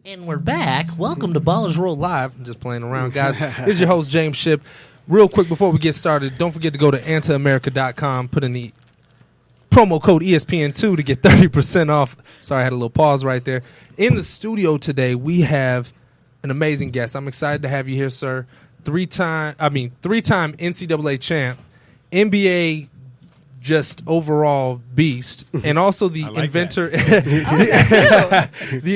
And we're back. Welcome to Ballers Roll Live. I'm just playing around, guys. This is your host, James Shipp. Real quick before we get started, don't forget to go to antiamerica.com, put in the promo code ESPN2 to get 30% off. Sorry, I had a little pause right there. In the studio today, we have an amazing guest. I'm excited to have you here, sir. Three-time NCAA champ, NBA just overall beast, and also the inventor the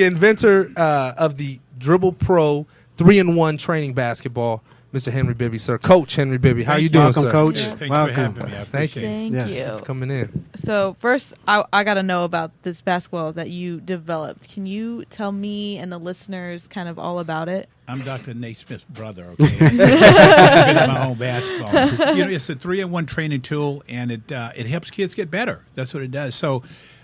inventor of the Dribble Pro 3-in-1 training basketball, Mr. Henry Bibby, sir. Coach Henry Bibby, how you doing, Welcome, sir? Coach. Yeah. Thanks for having me. Thank you. Thank Yes, you for coming in. So first, I got to know about this basketball that you developed. Can you tell me and the listeners kind of all about it? I'm Dr. Nate Smith's brother, okay? I've been in my own basketball. It's a 3-in-1 training tool, and it helps kids get better. That's what it does. So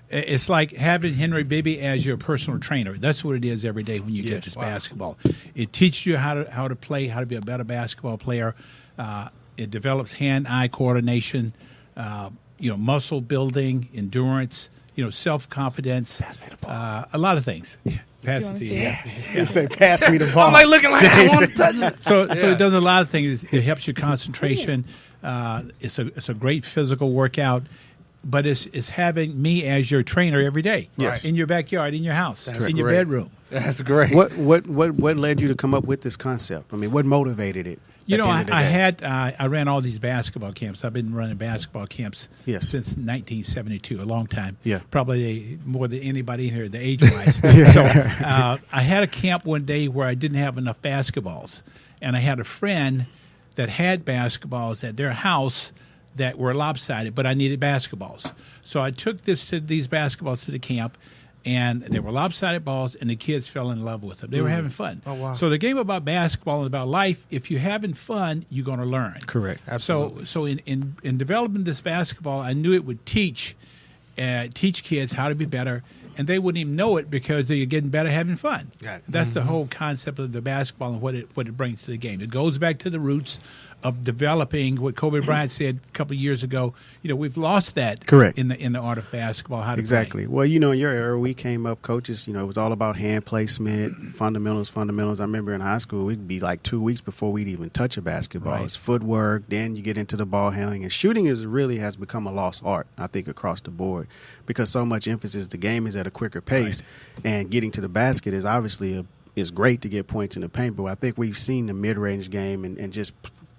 it's like having Henry Bibby as your personal trainer. That's what it is every day when you get this basketball. It teaches you how to play, how to be a better basketball player. It develops hand-eye coordination, muscle building, endurance, self-confidence, a lot of things. Pass it to you. Yeah. Say, pass me the ball. I'm like looking like I want to touch it. So it does a lot of things. It helps your concentration. It's a great physical workout. But it's having me as your trainer every day. Yes. In your backyard, in your house, in your bedroom. That's great. What led you to come up with this concept? I mean, what motivated it? I ran all these basketball camps. I've been running basketball camps since 1972, a long time. Yeah. Probably more than anybody in here, the age-wise. So I had a camp one day where I didn't have enough basketballs. And I had a friend that had basketballs at their house that were lopsided, but I needed basketballs. So I took these basketballs to the camp, and they were lopsided balls, and the kids fell in love with them. They were having fun. Oh, wow. So the game about basketball and about life, if you're having fun, you're going to learn. Correct. Absolutely. So in developing this basketball, I knew it would teach kids how to be better, and they wouldn't even know it because they're getting better having fun. Got it. That's the whole concept of the basketball and what it brings to the game. It goes back to the roots of developing what Kobe Bryant said a couple of years ago. We've lost that. Correct. In the art of basketball. How to Exactly. play. Well, in your era, we came up, coaches, it was all about hand placement, fundamentals. I remember in high school, it'd be like 2 weeks before we'd even touch a basketball. Right. It's footwork, then you get into the ball handling. And shooting really has become a lost art, I think, across the board because so much emphasis, the game is at a quicker pace, and getting to the basket is obviously is great to get points in the paint, but I think we've seen the mid-range game and just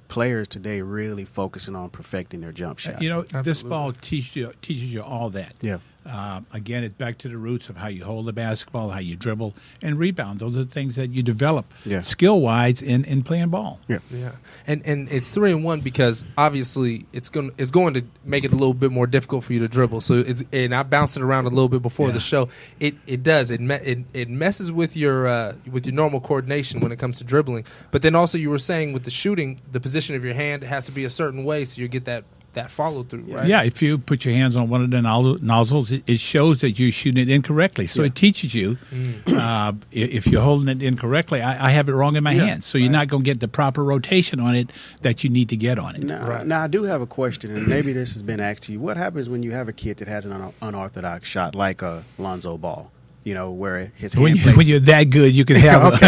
players today really focusing on perfecting their jump shot. This ball teaches you all that. Yeah. Again, it's back to the roots of how you hold the basketball, how you dribble, and rebound. Those are the things that you develop skill-wise in playing ball. Yeah. Yeah. And it's 3-in-1 because obviously it's going to make it a little bit more difficult for you to dribble. So and I bounced it around a little bit before the show. It does. It messes with your normal coordination when it comes to dribbling. But then also you were saying with the shooting, the position of your hand has to be a certain way so you get that follow through, right? Yeah, if you put your hands on one of the nozzles, it shows that you're shooting it incorrectly. So it teaches you if you're holding it incorrectly, I have it wrong in my hands. So you're not going to get the proper rotation on it that you need to get on it. Now, I do have a question, and maybe this has been asked to you. What happens when you have a kid that has an unorthodox shot like a Lonzo Ball? Where his hand when you're that good, you can have okay,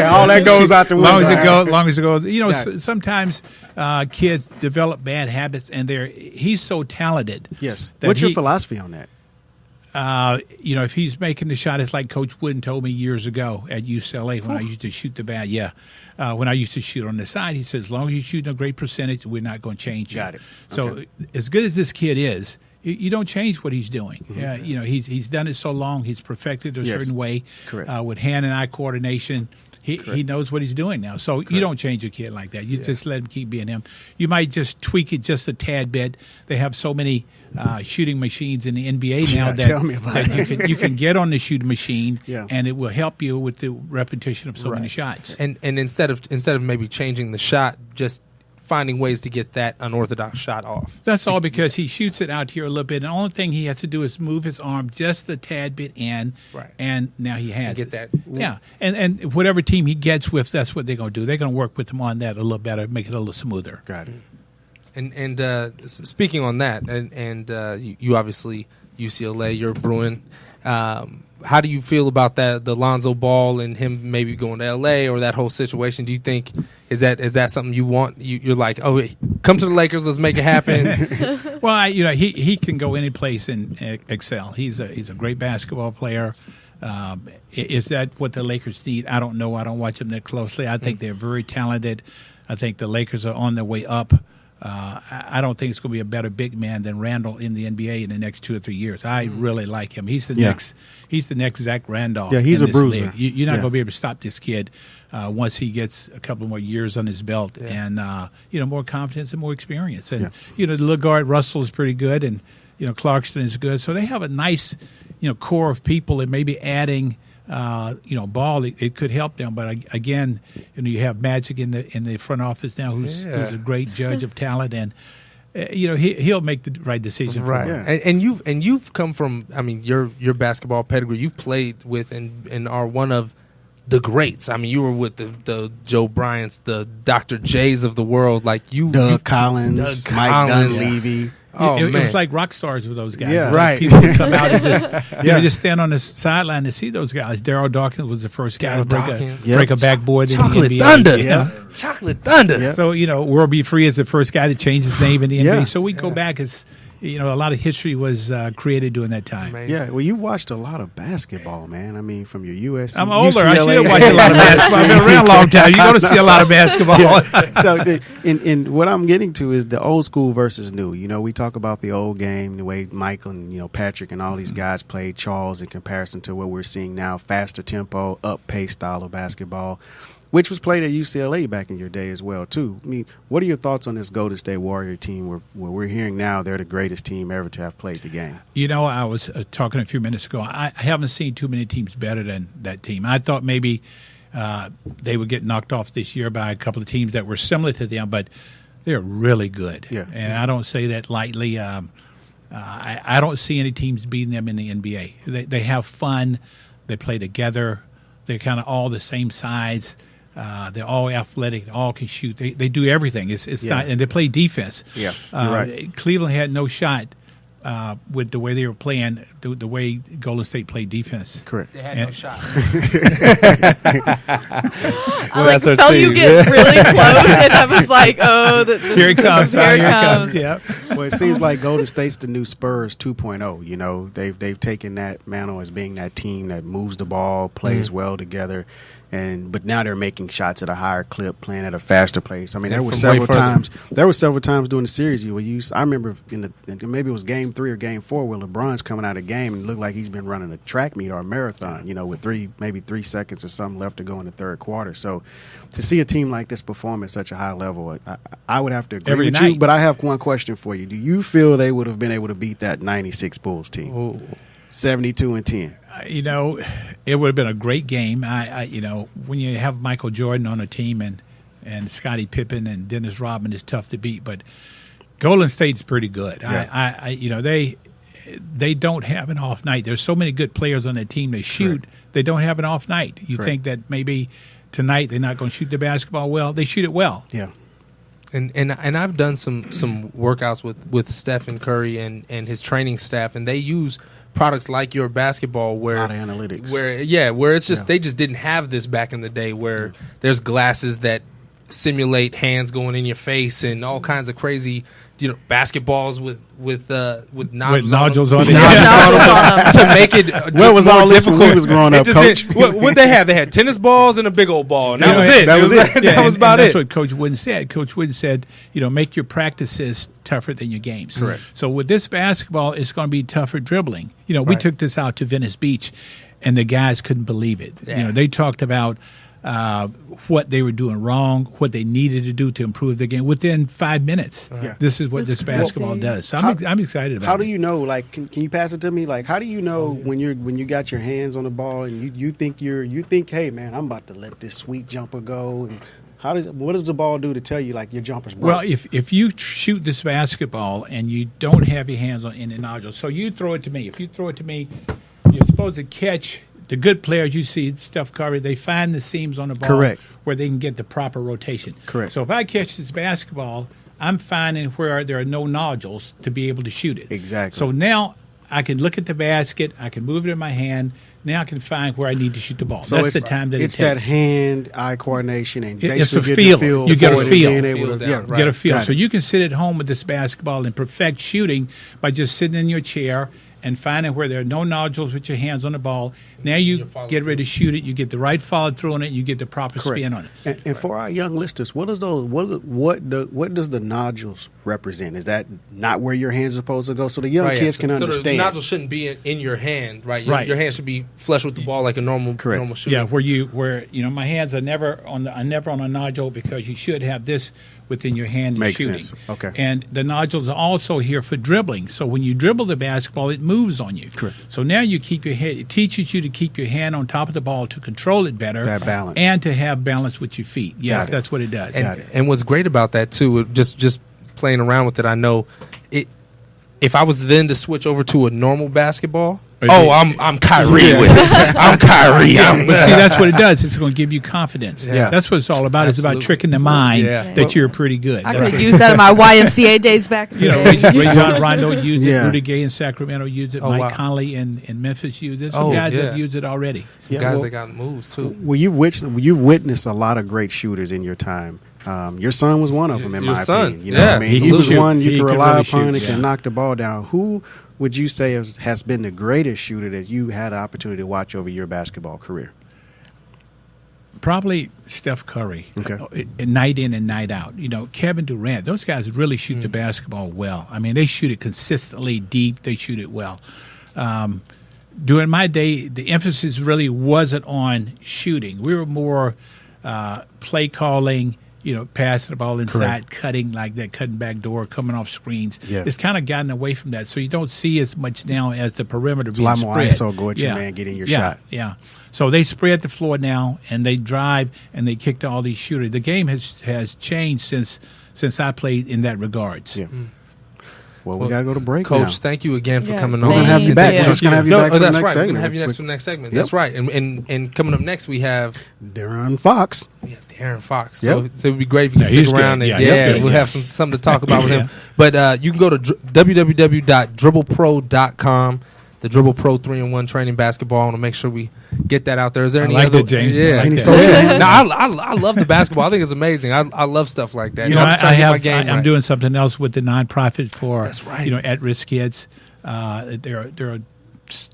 all that goes out the window. Long as it goes. Sometimes kids develop bad habits, and he's so talented. Yes. What's your philosophy on that? If he's making the shot, it's like Coach Wooden told me years ago at UCLA when I used to shoot the bat. Yeah. When I used to shoot on the side, he says, as long as you shoot a great percentage, we're not going to change you. Got it. So as good as this kid is, you don't change what he's doing. Mm-hmm. He's done it so long. He's perfected a certain way. Correct. With hand and eye coordination. He knows what he's doing now. So you don't change a kid like that. You just let him keep being him. You might just tweak it just a tad bit. They have so many shooting machines in the NBA now that you can get on the shooting machine and it will help you with the repetition of so many shots. And instead of maybe changing the shot, just finding ways to get that unorthodox shot off. That's all because he shoots it out here a little bit. And the only thing he has to do is move his arm just a tad bit in, and now he has get that. Yeah, and whatever team he gets with, that's what they're going to do. They're going to work with him on that a little better, make it a little smoother. Got it. And speaking on that, and you obviously UCLA, you're a Bruin. how do you feel about that, the Lonzo Ball and him maybe going to LA or that whole situation? Do you think is that something you want? You're like, oh, come to the Lakers, let's make it happen. Well, he can go any place and excel. He's a great basketball player. Is that what the Lakers need? I don't know. I don't watch them that closely. I think they're very talented. I think the Lakers are on their way up. I don't think it's going to be a better big man than Randall in the NBA in the next 2 or 3 years. I really like him. He's the next. He's the next Zach Randolph. Yeah, he's in a this bruiser. league. You're not going to be able to stop this kid once he gets a couple more years on his belt and more confidence and more experience. And the little guard Russell is pretty good, and Clarkson is good. So they have a nice core of people, and maybe adding. Ball, it could help them, but again, you have Magic in the front office now, who's a great judge of talent, and he'll make the right decision. Right, for him. And you've come from, I mean, your basketball pedigree. You've played with and are one of the greats. I mean, you were with the Joe Bryants, the Dr. J's of the world, like Doug Collins, Mike Dunleavy. It was like rock stars with those guys. Yeah. Right. People would come out and just just stand on the sideline to see those guys. Daryl Dawkins was the first guy to break a backboard in the NBA. Chocolate Thunder. Yeah. So, World Be Free is the first guy to change his name in the NBA. So we go back as a lot of history was created during that time. Amazing. Yeah, well, you've watched a lot of basketball, man. I mean, from your USC. I'm older. UCLA. I should have watched a lot of basketball. I've been around a long time. You're going to see a lot of basketball. So, in what I'm getting to is the old school versus new. We talk about the old game, the way Michael and Patrick and all these guys played Charles in comparison to what we're seeing now, faster tempo, up-pace style of basketball, which was played at UCLA back in your day as well, too. I mean, what are your thoughts on this Golden State Warrior team where we're hearing now they're the greatest team ever to have played the game? I was talking a few minutes ago. I haven't seen too many teams better than that team. I thought maybe they would get knocked off this year by a couple of teams that were similar to them, but they're really good. Yeah. And I don't say that lightly. I don't see any teams beating them in the NBA. They have fun. They play together. They're kind of all the same size. They're all athletic. They all can shoot. They do everything. It's not, and they play defense. Yeah, you're right. Cleveland had no shot with the way they were playing, the way Golden State played defense. Correct. They had no shot. I felt you get really close, and I was like, "Oh, here it comes! Here it comes!" Yeah. Well, it seems like Golden State's the new Spurs 2.0. They've taken that mantle as being that team that moves the ball, plays well together. But now they're making shots at a higher clip, playing at a faster pace. I mean, there were several times during the series I remember maybe it was Game 3 or Game 4 where LeBron's coming out of game and looked like he's been running a track meet or a marathon, with maybe 3 seconds or something left to go in the third quarter. So to see a team like this perform at such a high level, I would have to agree with you. But I have one question for you: do you feel they would have been able to beat that '96 Bulls team, 72-10? It would have been a great game. When you have Michael Jordan on a team and Scottie Pippen and Dennis Rodman is tough to beat, but Golden State's pretty good. Yeah. They don't have an off night. There's so many good players on that team. They shoot. Correct. They don't have an off night. You think that maybe tonight they're not going to shoot the basketball well. They shoot it well. Yeah. And I've done some workouts with Stephen Curry and his training staff, and they use products like your basketball where a lot of analytics. Where it's just they just didn't have this back in the day where there's glasses that simulate hands going in your face and all kinds of crazy basketballs with nodules on it to make it where was all this difficult. when we was growing up, Coach? What they had? They had tennis balls and a big old ball, and that was it. That was about that's it. what Coach Wooden said. Coach Wooden said, make your practices tougher than your games. Correct. So with this basketball, it's going to be tougher dribbling. We took this out to Venice Beach, and the guys couldn't believe it. Yeah. They talked about what they were doing wrong, what they needed to do to improve the game within 5 minutes. Yeah. This is what this basketball does. So I'm excited about it. How do you know? Like, can you pass it to me? Like, how do you know when you got your hands on the ball and you think, hey man, I'm about to let this sweet jumper go? And what does the ball do to tell you like your jumper's broke? Well, if you shoot this basketball and you don't have your hands in the nodule, so you throw it to me. If you throw it to me, you're supposed to catch. The good players you see, Steph Curry, they find the seams on the ball. Correct. Where they can get the proper rotation. Correct. So if I catch this basketball, I'm finding where there are no nodules to be able to shoot it. Exactly. So now I can look at the basket, I can move it in my hand, now I can find where I need to shoot the ball. So That's it's the time that it's it takes. that hand-eye coordination and It's a basically getting feel. the You get a for it and feel. being able Feel to- down, yeah, right. Get a feel. Got So it. you can sit at home with this basketball and perfect shooting by just sitting in your chair and finding where there are no nodules with your hands on the ball. Now you get ready to shoot it. You get the right follow through on it. You get the proper spin on it. And for our young listeners, what does the nodules represent? Is that not where your hands are supposed to go? So the young kids can So understand. the nodule shouldn't be in your hand, right? Right. Your hand should be flush with the ball like a normal shooter. Yeah, where my hands are never on a nodule because you should have this within your hand and Makes shooting. sense. Okay. And the nodules are also here for dribbling. So when you dribble the basketball, it moves on you. Correct. So now you keep your head. It teaches you to keep your hand on top of the ball to control it better. That balance. And to have balance with your feet. Yes, Got it. that's what it does. And what's great about that too, just playing around with it, I know it. If I was then to switch over to a normal basketball, I'm Kyrie with it. I'm Kyrie. But see, that's what it does. It's going to give you confidence. Yeah. That's what it's all about. It's Absolutely. about tricking the mind Yeah. that you're pretty good. I That's could what- use that in my YMCA days back in the day. Ray John Rondo used Yeah. it. Rudy Gay in Sacramento used it. Oh, Mike wow. Conley in Memphis used it. Some Oh, guys yeah. have used it already. Some Yeah, guys well- that got moves too. Well, you've witnessed a lot of great shooters in your time. Your son was one of them, in Your my son. opinion. You know Yeah, what I mean? He was absolutely. one you He could could rely really upon shoot, and can yeah. knock the ball down. Who would you say has been the greatest shooter that you had the opportunity to watch over your basketball career? Probably Steph Curry. Okay. Night in and night out. Kevin Durant. Those guys really shoot the basketball well. I mean, they shoot it consistently deep. They shoot it well. During my day, the emphasis really wasn't on shooting. We were more play calling, passing the ball inside, cutting like that, cutting back door, coming off screens. Yeah. It's kind of gotten away from that. So you don't see as much now as the perimeter It's a being lot more spread. ISO, go at your man, getting your shot. Yeah. So they spread the floor now, and they drive, and they kick to all these shooters. The game has changed since I played in that regards. Yeah. Well, we got to go to break Coach, now. thank you again for Yeah, coming thank on. We're going to have you back. you. We're just going to have you back for the that's next right. We're segment. gonna have you next for the next segment. Yep. That's right. And coming up next, we have Darren Fox. Darren Fox. Yep. So it would be great if you could he's stick good. around and Yeah, he's good. we'll Yeah. have something to talk about with him. Yeah. But you can go to www.dribblepro.com. The Dribble Pro 3-in-1 training basketball. I want to make sure we get that out there. Is there I any like other that, James. I Yeah. like Any that. social Yeah. No, I love the basketball. I think it's amazing. I love stuff like that. I'm trying to get my game I'm right. doing something else with the nonprofit for That's right. at-risk kids. There are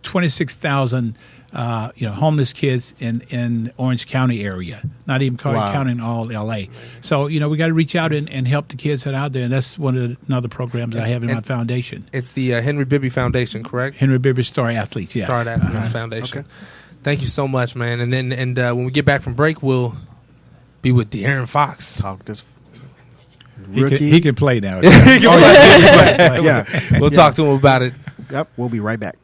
26,000 homeless kids in Orange County area, not even counting all LA. So we got to reach out and help the kids that are out there, and that's another programs I have in my foundation. It's the Henry Bibby Foundation, correct? Henry Bibby Star Athletes, yes. Star Athletes Foundation. Okay. Thank you so much, man. And then when we get back from break, we'll be with De'Aaron Fox. Talk this He rookie. can play now. Yeah. We'll talk to him about it. Yep. We'll be right back.